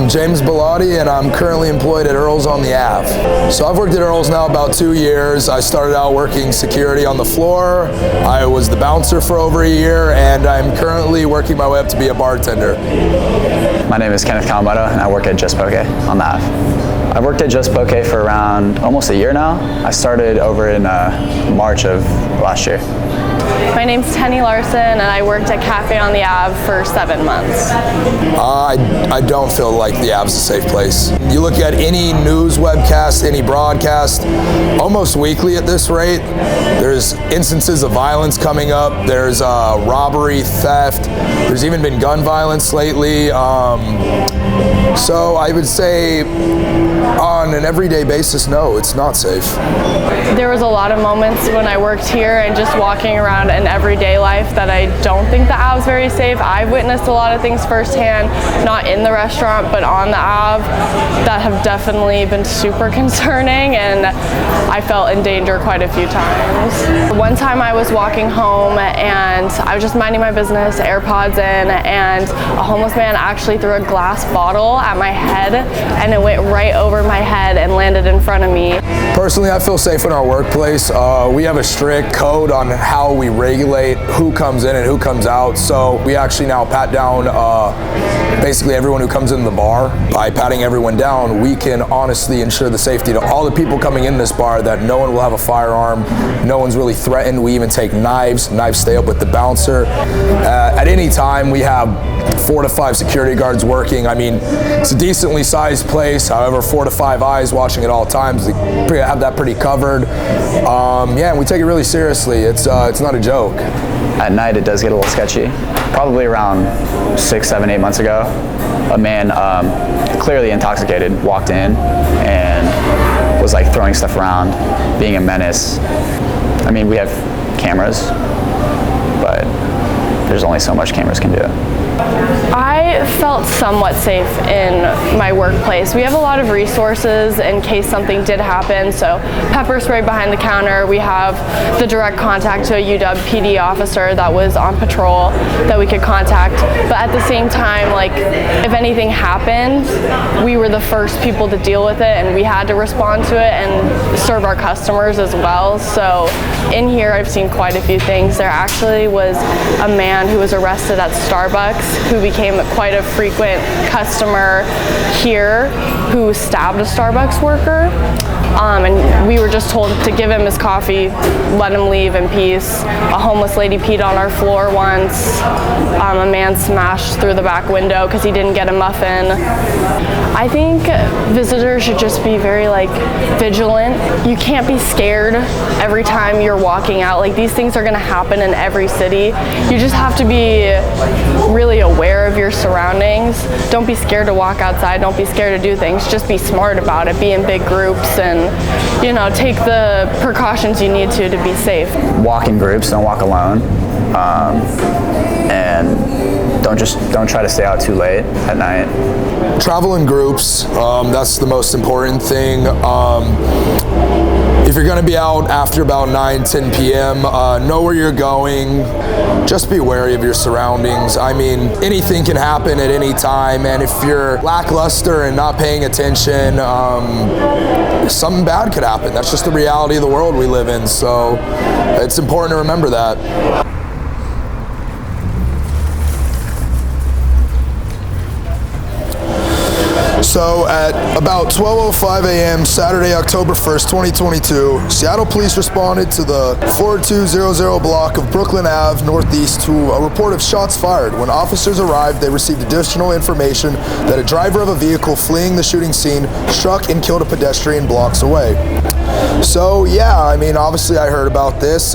I'm James Bellotti, and I'm currently employed at Earl's on the Ave. So I've worked at Earl's now about 2 years. I started out working security on the floor. I was the bouncer for over a year, and I'm currently working my way up to be a bartender. My name is Kenneth Kalamata, and I work at Just Poke on the Ave. I've worked at Just Poke for around almost a year now. I started over in March of last year. My name's Tenny Larson, and I worked at Cafe on the Ave for 7 months. I don't feel like the Ave's a safe place. You look at any news webcast, any broadcast, almost weekly at this rate, there's instances of violence coming up. There's robbery, theft. There's even been gun violence lately. So I would say on an everyday basis, no, it's not safe. There was a lot of moments when I worked here and just walking around in everyday life that I don't think the Ave's very safe. I've witnessed a lot of things firsthand, not in the restaurant, but on the Ave, that have definitely been super concerning, and I felt in danger quite a few times. One time I was walking home and I was just minding my business, AirPods in, and a homeless man actually threw a glass bottle at my head, and it went right over my head and landed in front of me. Personally, I feel safe in our workplace. We have a strict code on how we regulate who comes in and who comes out. So we actually now pat down basically everyone who comes in the bar. By patting everyone down, we can honestly ensure the safety to all the people coming in this bar, that no one will have a firearm, no one's really threatened. We even take knives stay up with the bouncer. At any time, we have 4 to 5 security guards working. I mean, it's a decently sized place. However, 4 to 5 eyes watching at all times. They have that pretty covered. Yeah, and we take it really seriously. It's not a joke. At night, it does get a little sketchy. Probably around 6, 7, 8 months ago, a man clearly intoxicated walked in and was like throwing stuff around, being a menace. I mean, we have cameras, but there's only so much cameras can do. I felt somewhat safe in my workplace. We have a lot of resources in case something did happen. So pepper spray behind the counter. We have the direct contact to a UW PD officer that was on patrol that we could contact. But at the same time, like, if anything happened, we were the first people to deal with it, and we had to respond to it and serve our customers as well. So in here, I've seen quite a few things. There actually was a man who was arrested at Starbucks who became quite a frequent customer here, who stabbed a Starbucks worker. And we were just told to give him his coffee, let him leave in peace. A homeless lady peed on our floor once. A man smashed through the back window because he didn't get a muffin. I think visitors should just be very vigilant. You can't be scared every time you're walking out. Like, these things are gonna happen in every city. You just have to be really aware of your surroundings. Don't be scared to walk outside. Don't be scared to do things. Just be smart about it. Be in big groups and, take the precautions you need to be safe. Walk in groups, don't walk alone. And don't try to stay out too late at night. Travel in groups, that's the most important thing. If you're gonna be out after about 9, 10 p.m., know where you're going. Just be wary of your surroundings. I mean, anything can happen at any time, and if you're lackluster and not paying attention, something bad could happen. That's just the reality of the world we live in, so it's important to remember that. So at about 12:05 a.m. Saturday, October 1st, 2022, Seattle police responded to the 4200 block of Brooklyn Ave Northeast to a report of shots fired. When officers arrived, they received additional information that a driver of a vehicle fleeing the shooting scene struck and killed a pedestrian blocks away. So yeah, I mean, obviously I heard about this.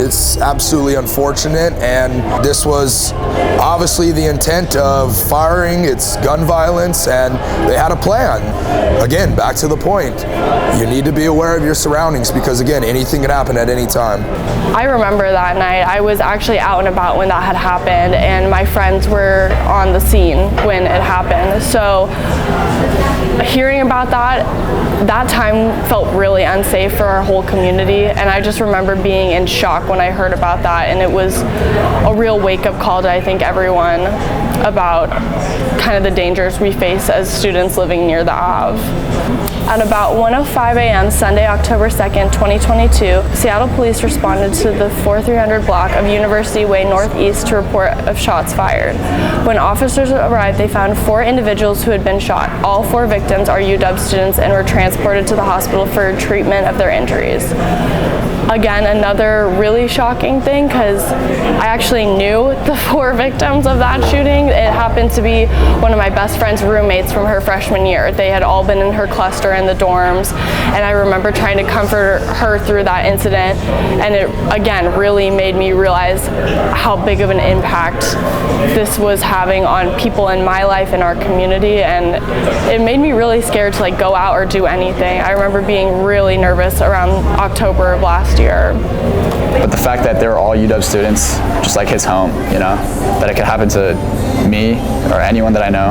It's absolutely unfortunate, and this was obviously the intent of firing. It's gun violence, and they had a plan. Again, back to the point, you need to be aware of your surroundings, because again, anything can happen at any time. I remember that night. I was actually out and about when that had happened, and my friends were on the scene when it happened. So hearing about that time felt really unsafe for our whole community, and I just remember being in shock when I heard about that, and it was a real wake-up call to, I think, everyone about kind of the dangers we face as students living near the Ave. At about 1:05 a.m. Sunday, October 2nd, 2022, Seattle police responded to the 4300 block of University Way Northeast to report of shots fired. When officers arrived, they found 4 individuals who had been shot. All 4 victims are UW students and were transported to the hospital for treatment of their injuries. Again, another really shocking thing, because I actually knew the 4 victims of that shooting. It happened to be one of my best friend's roommates from her freshman year. They had all been in her cluster in the dorms, and I remember trying to comfort her through that incident, and it again really made me realize how big of an impact this was having on people in my life and our community, and it made me really scared to go out or do anything. I remember being really nervous around October of last year. But the fact that they're all UW students just hits home, that it could happen to me or anyone that I know.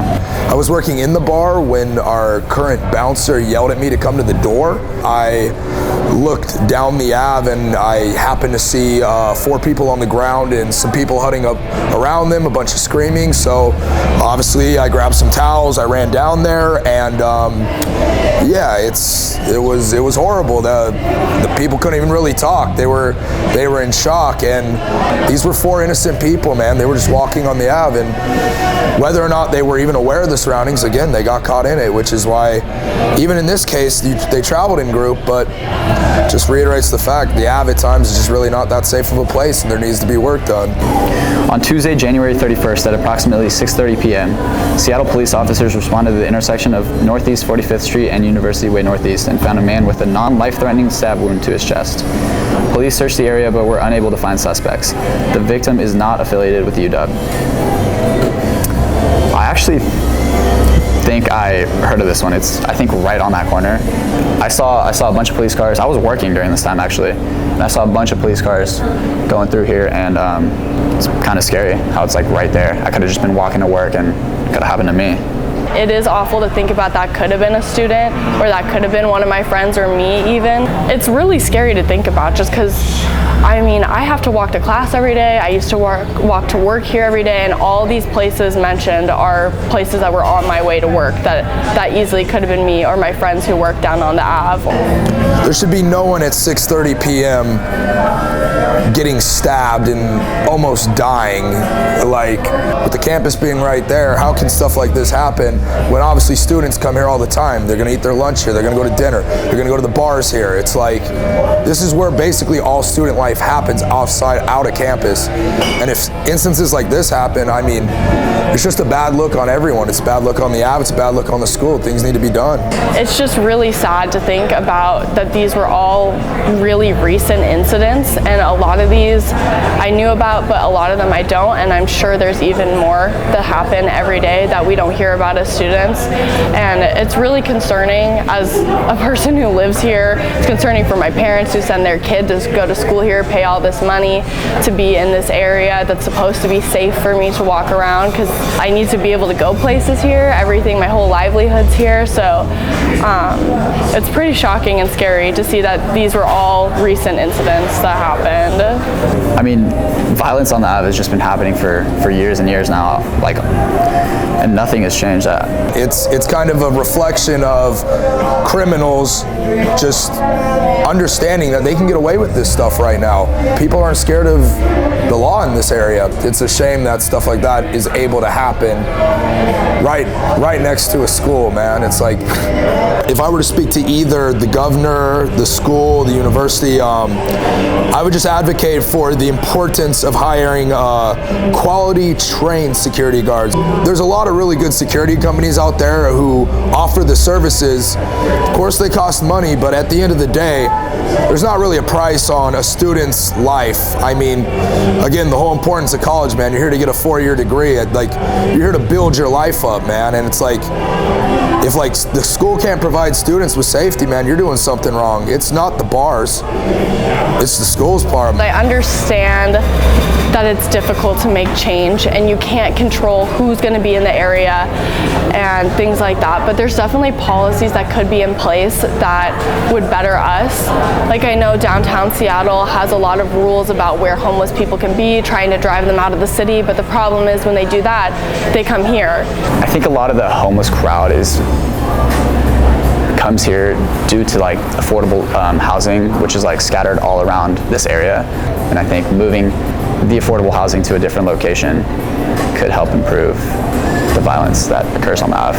I was working in the bar when our current bouncer yelled at me to come to the door. I looked down the Ave and I happened to see 4 people on the ground and some people huddling up around them, a bunch of screaming. So obviously I grabbed some towels, I ran down there, and yeah, it was horrible. The people couldn't even really talk. They were in shock, and these were 4 innocent people, man. They were just walking on the Ave, and whether or not they were even aware of the surroundings, again, they got caught in it, which is why even in this case they traveled in group, but just reiterates the fact the Ave at times is just really not that safe of a place, and there needs to be work done. On Tuesday, January 31st at approximately 6:30 p.m., Seattle police officers responded to the intersection of Northeast 45th Street and University Way Northeast and found a man with a non-life-threatening stab wound to his chest. Police searched the area but were unable to find suspects. The victim is not affiliated with UW. I actually think I heard of this one. It's, I think, right on that corner. I saw a bunch of police cars. I was working during this time, actually, and I saw a bunch of police cars going through here, and it's kind of scary how it's right there. I could have just been walking to work and it could have happened to me. It is awful to think about that could have been a student, or that could have been one of my friends or me even. It's really scary to think about, just because I have to walk to class every day. I used to walk to work here every day, and all these places mentioned are places that were on my way to work that easily could have been me or my friends who work down on the Ave. There should be no one at 6:30 p.m. getting stabbed and almost dying. With the campus being right there, how can stuff like this happen when obviously students come here all the time? They're gonna eat their lunch here, they're gonna go to dinner, they're gonna go to the bars here. It's this is where basically all student life happens out of campus. And if instances like this happen, it's just a bad look on everyone. It's a bad look on the Ave, it's a bad look on the school. Things need to be done. It's just really sad to think about that these were all really recent incidents, and a lot of these I knew about, but a lot of them I don't, and I'm sure there's even more that happen every day that we don't hear about as students. And it's really concerning as a person who lives here. It's concerning for my parents who send their kid to go to school here, pay all this money to be in this area that's supposed to be safe for me to walk around, because I need to be able to go places here. Everything, my whole livelihood's here. So it's pretty shocking and scary to see that these were all recent incidents that happened. Violence on the Ave has just been happening for years and years now, and nothing has changed that. It's kind of a reflection of criminals just understanding that they can get away with this stuff right now. People aren't scared of the law in this area. It's a shame that stuff like that is able to happen right next to a school, man. It's if I were to speak to either the governor, the school, the university, I would just advocate for the importance of hiring quality trained security guards. There's a lot of really good security companies out there who offer the services. Of course they cost money, but at the end of the day, there's not really a price on a student's life. Again, the whole importance of college, man. You're here to get a 4-year degree. You're here to build your life up, man. And it's if the school can't provide students with safety, man, you're doing something wrong. It's not the bars, it's the school's part. I understand understand that it's difficult to make change and you can't control who's going to be in the area and things like that, but there's definitely policies that could be in place that would better us. Like, I know downtown Seattle has a lot of rules about where homeless people can be, trying to drive them out of the city, but the problem is when they do that, they come here. I think a lot of the homeless crowd comes here due to like affordable housing, which is like scattered all around this area. And I think moving the affordable housing to a different location could help improve the violence that occurs on the Ave.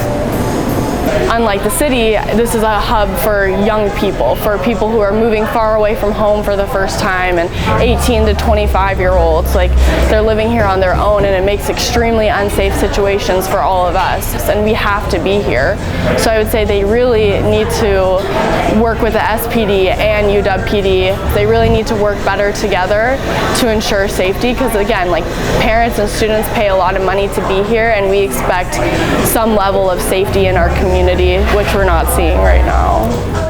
Unlike the city, this is a hub for young people, for people who are moving far away from home for the first time, and 18 to 25-year-olds. Like, they're living here on their own, and it makes extremely unsafe situations for all of us, and we have to be here. So I would say they really need to work with the SPD and UW PD. They really need to work better together to ensure safety, because again, like, parents and students pay a lot of money to be here, and we expect some level of safety in our community, which we're not seeing right now.